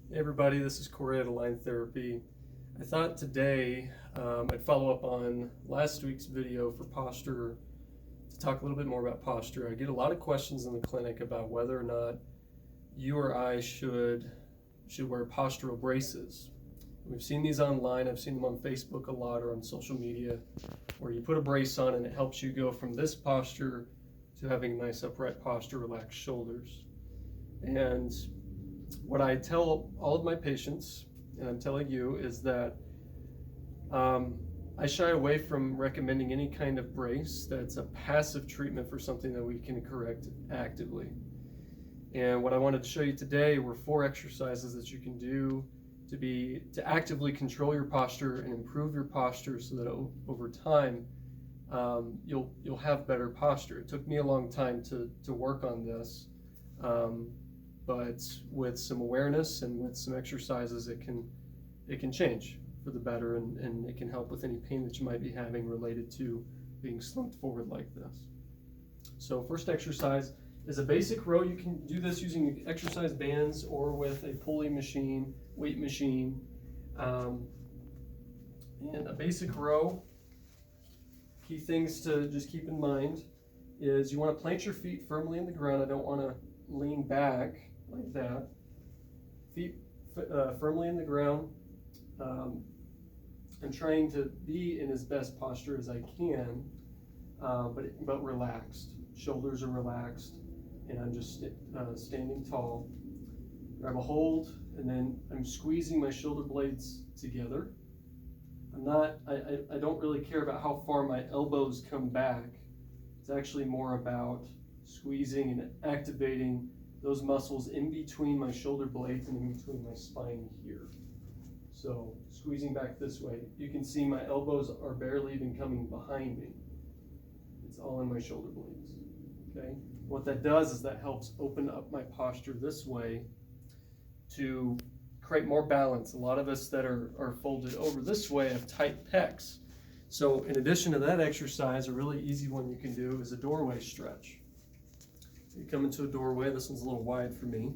Hey everybody, this is Korey at Align Therapy. I thought today I'd follow up on last week's video for posture to talk a little bit more about posture. I get a lot of questions in the clinic about whether or not you or I should wear postural braces. We've seen these online. I've seen them on Facebook a lot or on social media where you put a brace on and it helps you go from this posture to having a nice upright posture, relaxed shoulders. And what I tell all of my patients, and I'm telling you, is that I shy away from recommending any kind of brace that's a passive treatment for something that we can correct actively. And what I wanted to show you today were 4 exercises that you can do to actively control your posture and improve your posture so that over time you'll have better posture. It took me a long time to work on this. But with some awareness and with some exercises, it can change for the better, and it can help with any pain that you might be having related to being slumped forward like this. So first exercise is a basic row. You can do this using exercise bands or with a pulley machine, weight machine. And a basic row, key things to just keep in mind is you want to plant your feet firmly in the ground. I don't want to lean back like that. Feet firmly in the ground. I'm trying to be in as best posture as I can, but relaxed. Shoulders are relaxed, and I'm just standing tall. Grab a hold, and then I'm squeezing my shoulder blades together. I don't really care about how far my elbows come back. It's actually more about squeezing and activating those muscles in between my shoulder blades and in between my spine here. So squeezing back this way. You can see my elbows are barely even coming behind me. It's all in my shoulder blades. Okay. What that does is that helps open up my posture this way to create more balance. A lot of us that are folded over this way have tight pecs. So in addition to that exercise, a really easy one you can do is a doorway stretch. You come into a doorway. This one's a little wide for me,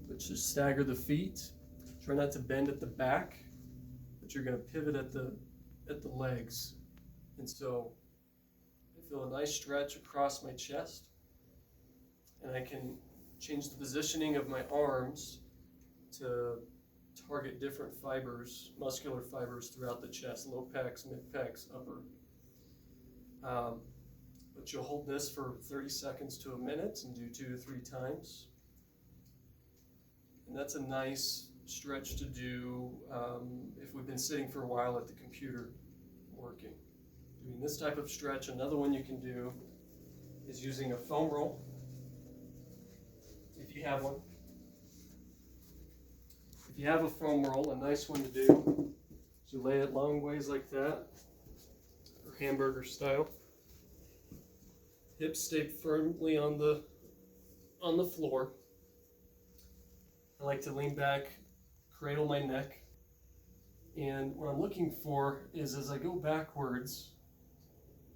but just stagger the feet. Try not to bend at the back, but you're going to pivot at the legs. And so I feel a nice stretch across my chest, and I can change the positioning of my arms to target different fibers, muscular fibers throughout the chest, low pecs, mid pecs, upper. But you'll hold this for 30 seconds to a minute and do 2 to 3 times. And that's a nice stretch to do if we've been sitting for a while at the computer working. Doing this type of stretch. Another one you can do is using a foam roll, if you have one. If you have a foam roll, a nice one to do is you lay it long ways like that, or hamburger style. Hips stay firmly on the floor. I like to lean back, cradle my neck, and what I'm looking for is as I go backwards,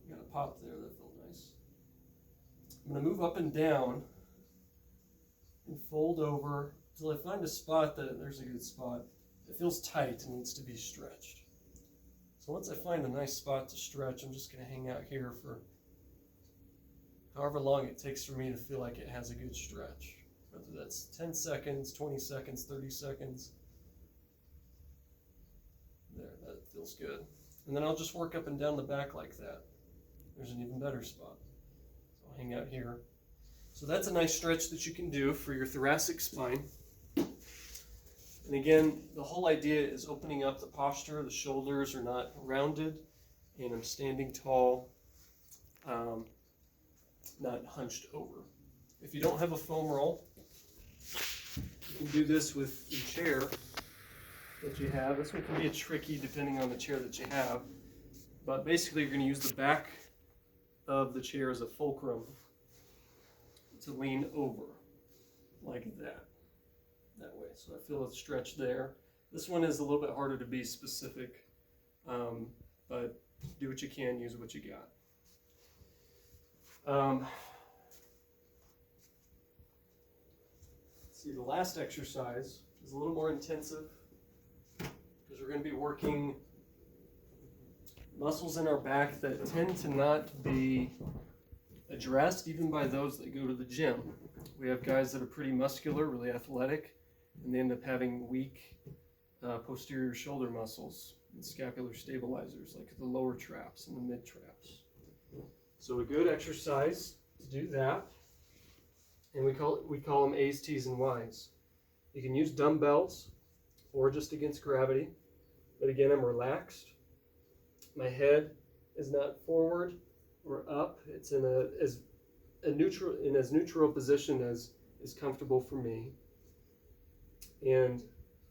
got a pop there, that felt nice. I'm going to move up and down and fold over until I find a spot there's a good spot. It feels tight and needs to be stretched. So once I find a nice spot to stretch, I'm just going to hang out here for however long it takes for me to feel like it has a good stretch. Whether that's 10 seconds, 20 seconds, 30 seconds. There, that feels good. And then I'll just work up and down the back like that. There's an even better spot. So I'll hang out here. So that's a nice stretch that you can do for your thoracic spine. And again, the whole idea is opening up the posture. The shoulders are not rounded, and I'm standing tall, not hunched over. If you don't have a foam roll, you can do this with the chair that you have. This one can be tricky depending on the chair that you have, but basically you're going to use the back of the chair as a fulcrum to lean over like that way. So I feel a stretch there. This one is a little bit harder to be specific, but do what you can, use what you got. See, the last exercise is a little more intensive because we're going to be working muscles in our back that tend to not be addressed even by those that go to the gym. We have guys that are pretty muscular, really athletic, and they end up having weak posterior shoulder muscles and scapular stabilizers like the lower traps and the mid traps. So a good exercise to do that, and we call them A's, T's, and Y's. You can use dumbbells or just against gravity, but again, I'm relaxed. My head is not forward or up. It's in as neutral position as is comfortable for me. And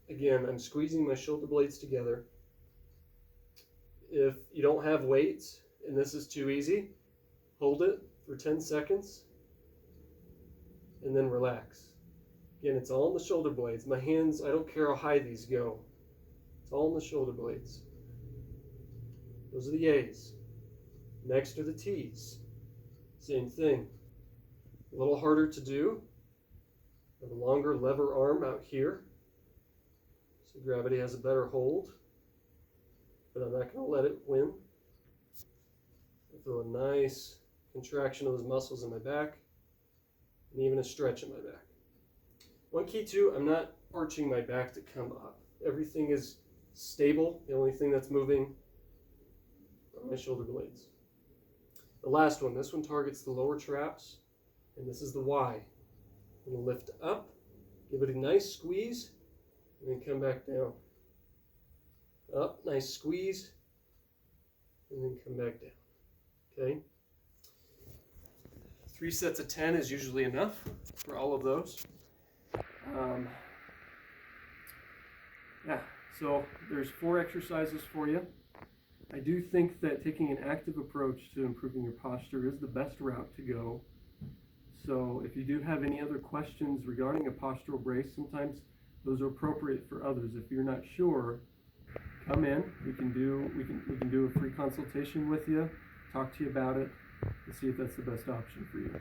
again, I'm squeezing my shoulder blades together. If you don't have weights and this is too easy, hold it for 10 seconds and then relax. Again, it's all in the shoulder blades. My hands, I don't care how high these go. It's all in the shoulder blades. Those are the A's. Next are the T's. Same thing. A little harder to do. I have a longer lever arm out here, so gravity has a better hold, but I'm not going to let it win. I feel a nice contraction of those muscles in my back, and even a stretch in my back. One key too, I'm not arching my back to come up. Everything is stable. The only thing that's moving are my shoulder blades. The last one, this one targets the lower traps, and this is the Y. I'm going to lift up, give it a nice squeeze, and then come back down. Up, nice squeeze, and then come back down. Okay? 3 sets of 10 is usually enough for all of those. So there's 4 exercises for you. I do think that taking an active approach to improving your posture is the best route to go. So if you do have any other questions regarding a postural brace, sometimes those are appropriate for others. If you're not sure, come in. We can do a free consultation with you, talk to you about it, and see if that's the best option for you.